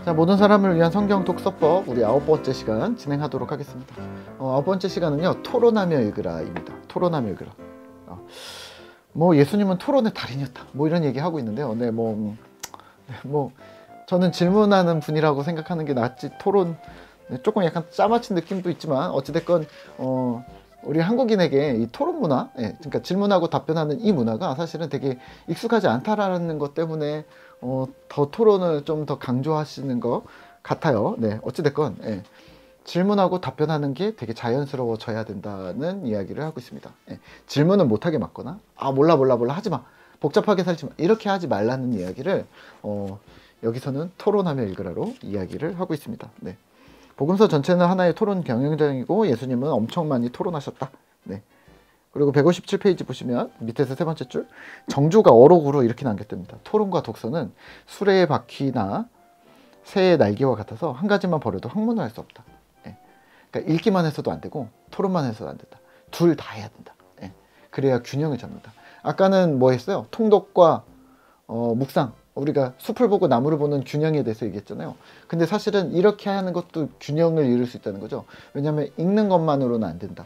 자, 모든 사람을 위한 성경 독서법 우리 9번째 시간 진행하도록 하겠습니다. 9번째 시간은요, 토론하며 읽으라입니다. 토론하며 읽으라. 뭐 예수님은 토론의 달인이었다, 뭐 이런 얘기 하고 있는데요. 뭐 저는 질문하는 분이라고 생각하는 게 낫지, 토론 조금 약간 짜맞힌 느낌도 있지만 어찌됐건 우리 한국인에게 이 토론 문화, 그러니까 질문하고 답변하는 이 문화가 사실은 되게 익숙하지 않다라는 것 때문에 더 토론을 좀 더 강조하시는 것 같아요. 네, 어찌됐건 질문하고 답변하는 게 되게 자연스러워져야 된다는 이야기를 하고 있습니다. 질문은 못하게 막거나 몰라 하지마, 복잡하게 살지마, 이렇게 하지 말라는 이야기를 여기서는 토론하며 읽으라로 이야기를 하고 있습니다. 네. 복음서 전체는 하나의 토론 경영장이고 예수님은 엄청 많이 토론하셨다. 네. 그리고 157페이지 보시면 밑에서 세 번째 줄, 정주가 어록으로 이렇게 남겼답니다. 토론과 독서는 수레의 바퀴나 새의 날개와 같아서 한 가지만 버려도 학문을 할 수 없다. 그러니까 읽기만 해서도 안 되고 토론만 해서도 안 된다. 둘 다 해야 된다. 그래야 균형을 잡는다. 아까는 뭐 했어요? 통독과 묵상, 우리가 숲을 보고 나무를 보는 균형에 대해서 얘기했잖아요. 근데 사실은 이렇게 하는 것도 균형을 이룰 수 있다는 거죠. 왜냐하면 읽는 것만으로는 안 된다.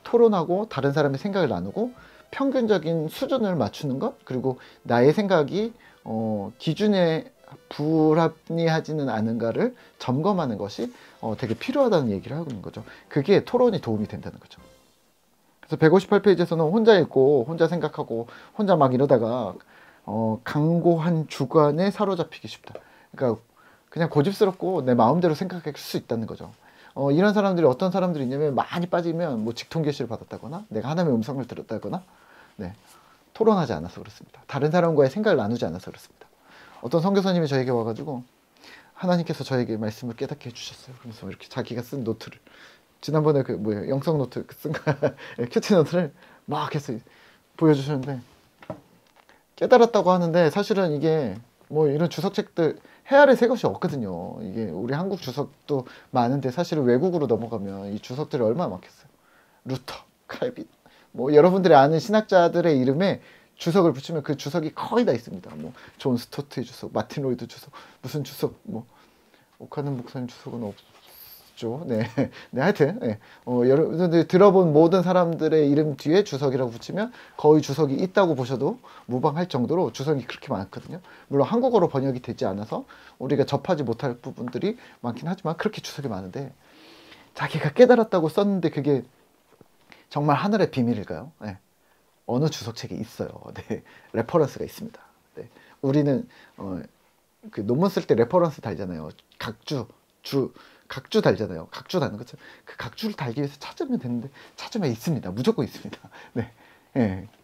토론하고 다른 사람의 생각을 나누고 평균적인 수준을 맞추는 것, 그리고 나의 생각이 기준에 불합리하지는 않은가를 점검하는 것이 되게 필요하다는 얘기를 하고 있는 거죠. 그게 토론이 도움이 된다는 거죠. 그래서 158페이지에서는 혼자 읽고 혼자 생각하고 혼자 막 이러다가 강고한 주관에 사로잡히기 쉽다. 그러니까 그냥 고집스럽고 내 마음대로 생각할 수 있다는 거죠. 이런 사람들이 어떤 사람들이 있냐면, 많이 빠지면 뭐 직통계시를 받았다거나 내가 하나님의 음성을 들었다거나 토론하지 않아서 그렇습니다. 다른 사람과의 생각을 나누지 않아서 그렇습니다. 어떤 선교사님이 저에게 와가지고 하나님께서 저에게 말씀을 깨닫게 해주셨어요. 그래서 이렇게 자기가 쓴 노트를, 지난번에 영성 노트 쓴 거 큐티 노트를 막 해서 보여주셨는데, 깨달았다고 하는데 사실은 이게 뭐 이런 주석책들 헤아릴 새 것이 없거든요. 이게 우리 한국 주석도 많은데 사실은 외국으로 넘어가면 이 주석들이 얼마나 많겠어요. 루터, 칼빈, 뭐 여러분들이 아는 신학자들의 이름에 주석을 붙이면 그 주석이 거의 다 있습니다. 뭐 존 스토트의 주석, 마틴 로이드 주석, 무슨 주석, 뭐 오카는 목사님 주석은 없죠. 네, 하여튼 여러분들이 들어본 모든 사람들의 이름 뒤에 주석이라고 붙이면 거의 주석이 있다고 보셔도 무방할 정도로 주석이 그렇게 많거든요. 물론 한국어로 번역이 되지 않아서 우리가 접하지 못할 부분들이 많긴 하지만 그렇게 주석이 많은데, 자기가 깨달았다고 썼는데 그게 정말 하늘의 비밀일까요? 어느 주석책에 있어요. 레퍼런스가 있습니다. 우리는 그 논문 쓸 때 레퍼런스 달잖아요. 각주 달잖아요. 각주 다는 것처럼 그 각주를 달기 위해서 찾으면 되는데, 찾으면 있습니다. 무조건 있습니다.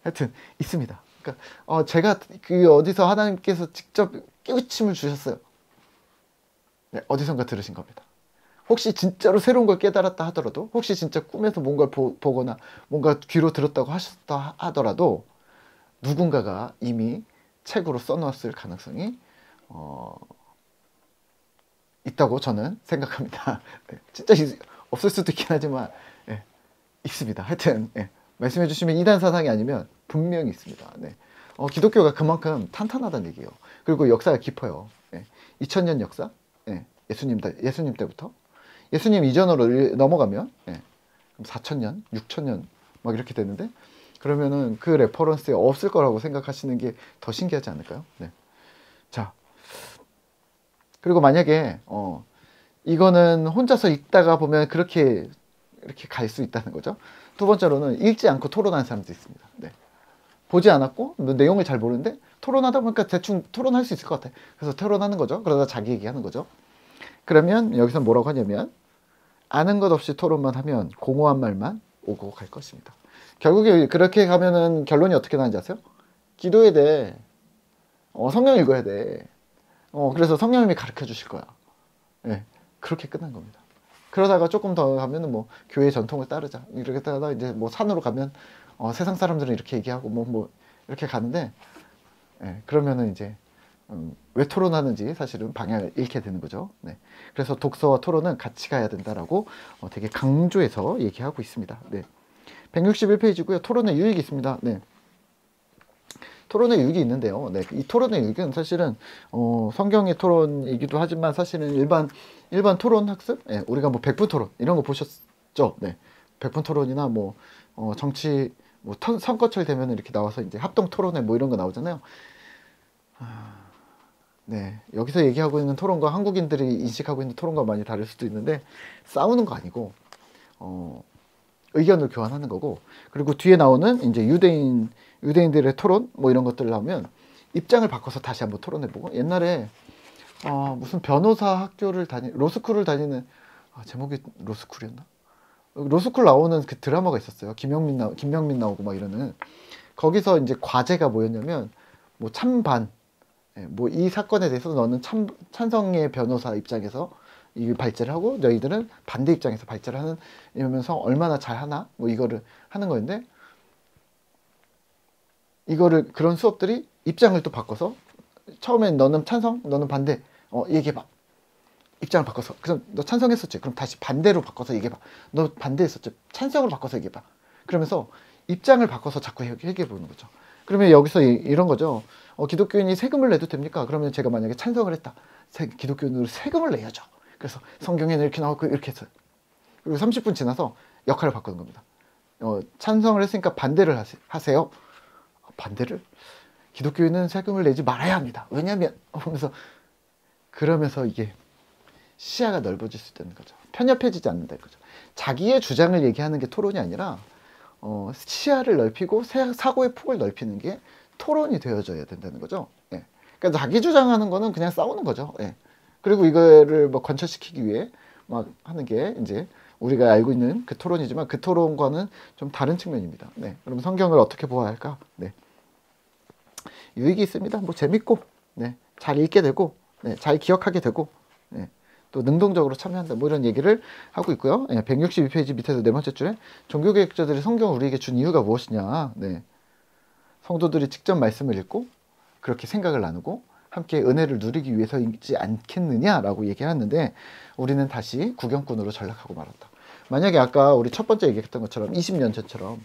하여튼 있습니다. 그러니까 제가 그 어디서 하나님께서 직접 깨우침을 주셨어요. 어디선가 들으신 겁니다. 혹시 진짜로 새로운 걸 깨달았다 하더라도, 혹시 진짜 꿈에서 뭔가를 보거나 뭔가 귀로 들었다고 하셨다 하더라도 누군가가 이미 책으로 써놓았을 가능성이 있다고 저는 생각합니다. 진짜 없을 수도 있긴 하지만 있습니다. 하여튼 말씀해 주시면 이단 사상이 아니면 분명히 있습니다. 기독교가 그만큼 탄탄하다는 얘기예요. 그리고 역사가 깊어요. 2000년 역사, 예수님 때부터 예수님 이전으로 넘어가면 4000년, 6000년 막 이렇게 되는데, 그러면은 그 레퍼런스에 없을 거라고 생각하시는 게 더 신기하지 않을까요? 자, 그리고 만약에 이거는 혼자서 읽다가 보면 이렇게 갈 수 있다는 거죠. 두 번째로는 읽지 않고 토론하는 사람도 있습니다. 보지 않았고 내용을 잘 모르는데 토론하다 보니까 대충 토론할 수 있을 것 같아. 그래서 토론하는 거죠. 그러다 자기 얘기하는 거죠. 그러면 여기서 뭐라고 하냐면, 아는 것 없이 토론만 하면 공허한 말만 오고 갈 것입니다. 결국에 그렇게 가면은 결론이 어떻게 나는지 아세요? 기도해야 돼. 성경 읽어야 돼. 그래서 성령님이 가르쳐 주실 거야. 그렇게 끝난 겁니다. 그러다가 조금 더 가면은 뭐 교회 전통을 따르자, 이렇게 따르다가 이제 뭐 산으로 가면 세상 사람들은 이렇게 얘기하고 뭐 이렇게 가는데, 그러면은 이제 왜 토론하는지 사실은 방향을 잃게 되는 거죠. 그래서 독서와 토론은 같이 가야 된다라고 되게 강조해서 얘기하고 있습니다. 161페이지고요. 토론의 유익이 있습니다. 토론의 유익이 있는데요. 네, 이 토론의 유익은 사실은 성경의 토론이기도 하지만 사실은 일반 토론 학습, 예, 우리가 뭐 백분 토론 이런 거 보셨죠? 네, 백분 토론이나 뭐 정치 뭐 선거철 되면 이렇게 나와서 이제 합동 토론회 뭐 이런 거 나오잖아요. 네, 여기서 얘기하고 있는 토론과 한국인들이 인식하고 있는 토론과 많이 다를 수도 있는데 싸우는 거 아니고 의견을 교환하는 거고, 그리고 뒤에 나오는 이제 유대인들의 토론 뭐 이런 것들 나오면 입장을 바꿔서 다시 한번 토론해보고, 옛날에 무슨 변호사 학교를 로스쿨을 다니는 제목이 로스쿨이었나? 로스쿨 나오는 그 드라마가 있었어요. 김명민 나오고 막 이러는. 거기서 이제 과제가 뭐였냐면 뭐 찬반, 뭐 이 사건에 대해서 너는 찬성의 변호사 입장에서 이 발제를 하고 너희들은 반대 입장에서 발제를 하는, 이러면서 얼마나 잘하나 뭐 이거를 하는 거였는데, 이거를 그런 수업들이 입장을 또 바꿔서 처음엔 너는 찬성, 너는 반대, 얘기해봐. 입장을 바꿔서. 그럼 너 찬성했었지? 그럼 다시 반대로 바꿔서 얘기해봐. 너 반대했었지? 찬성으로 바꿔서 얘기해봐. 그러면서 입장을 바꿔서 자꾸 얘기해 보는 거죠. 그러면 여기서 이런 거죠. 기독교인이 세금을 내도 됩니까? 그러면 제가 만약에 찬성을 했다. 기독교인으로 세금을 내야죠. 그래서 성경에는 이렇게 나오고 이렇게 했어요. 그리고 30분 지나서 역할을 바꾸는 겁니다. 찬성을 했으니까 반대를 하세요. 반대를? 기독교인은 세금을 내지 말아야 합니다. 왜냐하면 그러면서 이게 시야가 넓어질 수 있다는 거죠. 편협해지지 않는다는 거죠. 자기의 주장을 얘기하는 게 토론이 아니라 시야를 넓히고 사고의 폭을 넓히는 게 토론이 되어져야 된다는 거죠. 예. 그러니까 자기 주장하는 거는 그냥 싸우는 거죠. 예. 그리고 이거를 뭐 관철시키기 위해 막 하는 게 이제 우리가 알고 있는 그 토론이지만, 그 토론과는 좀 다른 측면입니다. 네. 그럼 성경을 어떻게 보아야 할까? 네. 유익이 있습니다. 뭐 재밌고, 네. 잘 읽게 되고, 네. 잘 기억하게 되고, 네. 또 능동적으로 참여한다. 뭐 이런 얘기를 하고 있고요. 네. 162페이지 밑에서 네 번째 줄에 종교개혁자들이 성경을 우리에게 준 이유가 무엇이냐. 네. 성도들이 직접 말씀을 읽고 그렇게 생각을 나누고 함께 은혜를 누리기 위해서이지 않겠느냐라고 얘기하는데, 우리는 다시 구경꾼으로 전락하고 말았다. 만약에 아까 우리 첫 번째 얘기했던 것처럼 20년 전처럼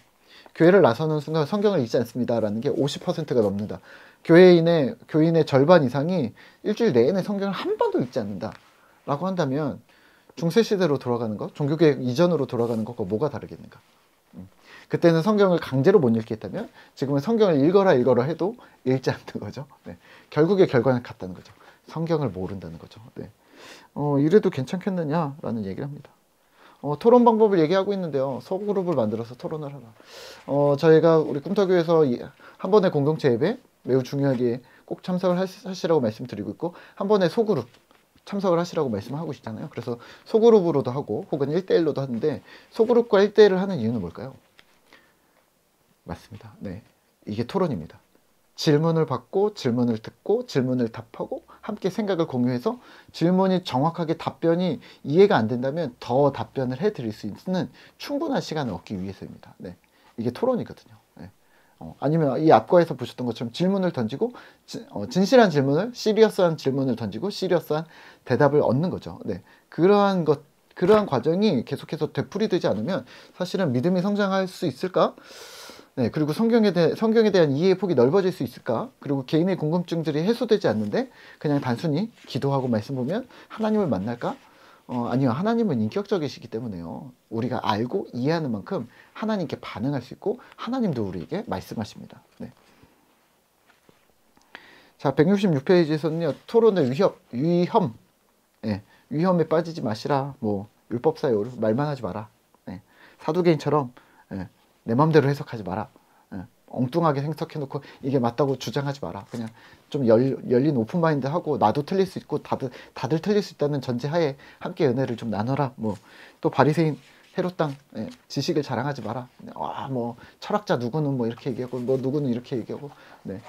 교회를 나서는 순간 성경을 읽지 않습니다라는 게 50%가 넘는다. 교인의 절반 이상이 일주일 내내 성경을 한 번도 읽지 않는다라고 한다면 중세시대로 돌아가는 것, 종교개혁 이전으로 돌아가는 것과 뭐가 다르겠는가? 그때는 성경을 강제로 못 읽게 했다면 지금은 성경을 읽어라 해도 읽지 않는 거죠. 네. 결국의 결과는 같다는 거죠. 성경을 모른다는 거죠. 네. 이래도 괜찮겠느냐라는 얘기를 합니다. 토론 방법을 얘기하고 있는데요. 소그룹을 만들어서 토론을 하라. 저희가 우리 꿈터교에서 한 번의 공동체 예배 매우 중요하게 꼭 참석을 하시라고 말씀드리고 있고, 한 번의 소그룹 참석을 하시라고 말씀하고 있잖아요. 그래서 소그룹으로도 하고 혹은 1대1로도 하는데, 소그룹과 1대1을 하는 이유는 뭘까요? 맞습니다. 네, 이게 토론입니다. 질문을 받고 질문을 듣고 질문을 답하고 함께 생각을 공유해서 질문이 정확하게 답변이 이해가 안 된다면 더 답변을 해드릴 수 있는 충분한 시간을 얻기 위해서입니다. 네, 이게 토론이거든요. 네. 아니면 이 앞과에서 보셨던 것처럼 질문을 던지고 진실한 질문을, 시리어스한 질문을 던지고 시리어스한 대답을 얻는 거죠. 네, 그러한 과정이 계속해서 되풀이되지 않으면 사실은 믿음이 성장할 수 있을까? 네, 그리고 성경에 대한 이해의 폭이 넓어질 수 있을까? 그리고 개인의 궁금증들이 해소되지 않는데 그냥 단순히 기도하고 말씀 보면 하나님을 만날까? 아니요, 하나님은 인격적이시기 때문에요. 우리가 알고 이해하는 만큼 하나님께 반응할 수 있고 하나님도 우리에게 말씀하십니다. 네. 자, 166페이지에서는요, 토론의 위험, 네, 위험에 빠지지 마시라. 뭐 율법사에 말만 하지 마라. 네, 사두개인처럼 내 맘대로 해석하지 마라. 엉뚱하게 해석해놓고 이게 맞다고 주장하지 마라. 그냥 좀 열린 오픈마인드 하고, 나도 틀릴 수 있고 다들 틀릴 수 있다는 전제하에 함께 은혜를 좀 나눠라. 뭐 또 바리새인 헤롯 땅 지식을 자랑하지 마라. 뭐 철학자 누구는 뭐 이렇게 얘기하고 뭐 누구는 이렇게 얘기하고, 네.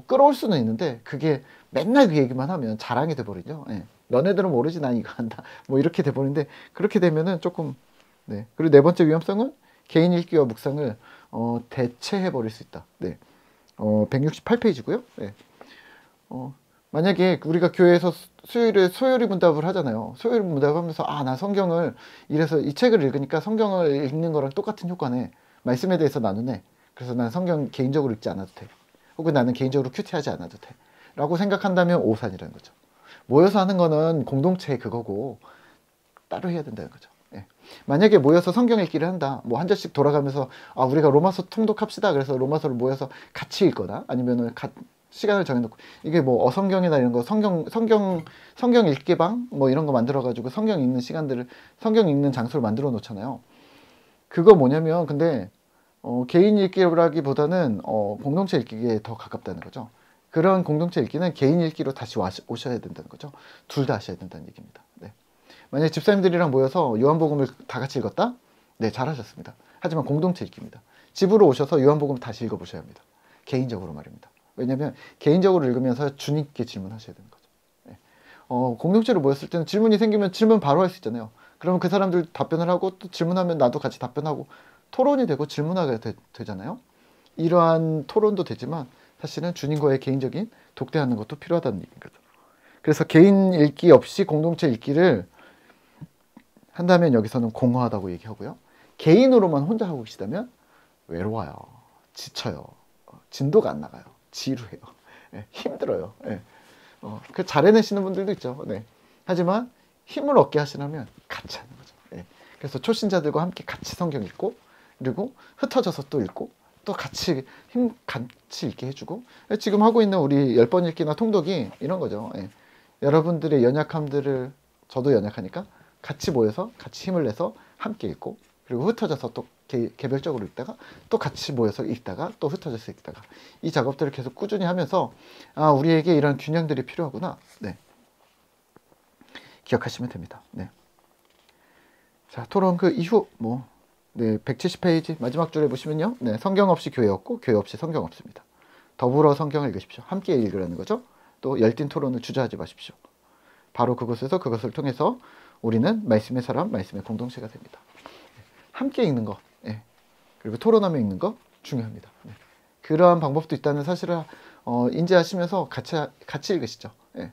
끌어올 수는 있는데 그게 맨날 그 얘기만 하면 자랑이 돼버리죠. 너네들은 모르지 난 이거 한다. 뭐 이렇게 돼버리는데, 그렇게 되면은 조금, 네. 그리고 네 번째 위험성은 개인 읽기와 묵상을 대체해 버릴 수 있다. 네. 168페이지고요. 네. 만약에 우리가 교회에서 수요일에 소요리 문답을 하잖아요. 소요리 문답하면서 나 성경을 이래서 이 책을 읽으니까 성경을 읽는 거랑 똑같은 효과네. 말씀에 대해서 나누네. 그래서 난 성경 개인적으로 읽지 않아도 돼. 혹은 나는 개인적으로 큐티하지 않아도 돼 라고 생각한다면 오산이라는 거죠. 모여서 하는 거는 공동체의 그거고 따로 해야 된다는 거죠. 예. 만약에 모여서 성경 읽기를 한다. 뭐 한 절씩 돌아가면서 우리가 로마서 통독합시다. 그래서 로마서를 모여서 같이 읽거나 아니면은 시간을 정해놓고 이게 뭐 어성경이나 이런 거 성경 읽기방 뭐 이런 거 만들어 가지고 성경 읽는 시간들을 성경 읽는 장소를 만들어 놓잖아요. 그거 뭐냐면 근데 개인 읽기라기보다는 공동체 읽기에 더 가깝다는 거죠. 그런 공동체 읽기는 개인 읽기로 다시 오셔야 된다는 거죠. 둘 다 하셔야 된다는 얘기입니다. 네. 만약에 집사님들이랑 모여서 요한복음을 다 같이 읽었다? 네, 잘하셨습니다. 하지만 공동체 읽기입니다. 집으로 오셔서 요한복음 다시 읽어보셔야 합니다. 개인적으로 말입니다. 왜냐하면 개인적으로 읽으면서 주님께 질문하셔야 되는 거죠. 네. 공동체로 모였을 때는 질문이 생기면 질문 바로 할 수 있잖아요. 그러면 그 사람들 답변을 하고 또 질문하면 나도 같이 답변하고 토론이 되고 질문하게 되잖아요. 이러한 토론도 되지만 사실은 주님과의 개인적인 독대하는 것도 필요하다는 얘기인 거죠. 그래서 개인 읽기 없이 공동체 읽기를 한다면 여기서는 공허하다고 얘기하고요. 개인으로만 혼자 하고 계시다면 외로워요. 지쳐요. 진도가 안 나가요. 지루해요. 네, 힘들어요. 네. 그 잘 해내시는 분들도 있죠. 네. 하지만 힘을 얻게 하시려면 같이 하는 거죠. 네. 그래서 초신자들과 함께 같이 성경 읽고 그리고 흩어져서 또 읽고 또 같이 읽게 해주고 지금 하고 있는 우리 10번 읽기나 통독이 이런 거죠. 예. 여러분들의 연약함들을 저도 연약하니까 같이 모여서 같이 힘을 내서 함께 읽고 그리고 흩어져서 또 개별적으로 읽다가 또 같이 모여서 읽다가 또 흩어져서 읽다가 이 작업들을 계속 꾸준히 하면서 우리에게 이런 균형들이 필요하구나. 네. 기억하시면 됩니다. 네. 자, 토론 그 이후 네, 170페이지 마지막 줄에 보시면요. 네, 성경 없이 교회 없고 교회 없이 성경 없습니다. 더불어 성경을 읽으십시오. 함께 읽으라는 거죠. 또 열띤 토론을 주저하지 마십시오. 바로 그곳에서 그것을 통해서 우리는 말씀의 사람, 말씀의 공동체가 됩니다. 함께 읽는 거, 예. 그리고 토론하며 읽는 거 중요합니다. 네. 그러한 방법도 있다는 사실을 인지하시면서 같이 읽으시죠. 예.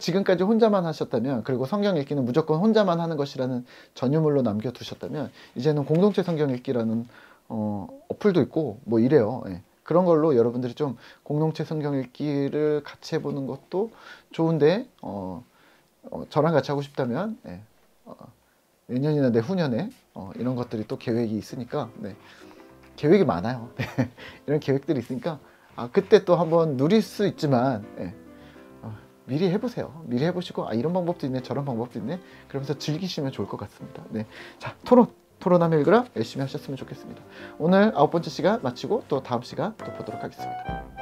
지금까지 혼자만 하셨다면, 그리고 성경 읽기는 무조건 혼자만 하는 것이라는 전유물로 남겨두셨다면, 이제는 공동체 성경 읽기라는 어플도 있고 뭐 이래요. 예. 그런 걸로 여러분들이 좀 공동체 성경 읽기를 같이 해보는 것도 좋은데 저랑 같이 하고 싶다면 예. 내년이나 내후년에 이런 것들이 또 계획이 있으니까 네. 계획이 많아요. 네. 이런 계획들이 있으니까 그때 또 한번 누릴 수 있지만 예. 미리 해보세요. 미리 해보시고 이런 방법도 있네 저런 방법도 있네 그러면서 즐기시면 좋을 것 같습니다. 네. 자, 토론하며 읽으라 열심히 하셨으면 좋겠습니다. 오늘 9번째 시간 마치고 또 다음 시간 또 보도록 하겠습니다.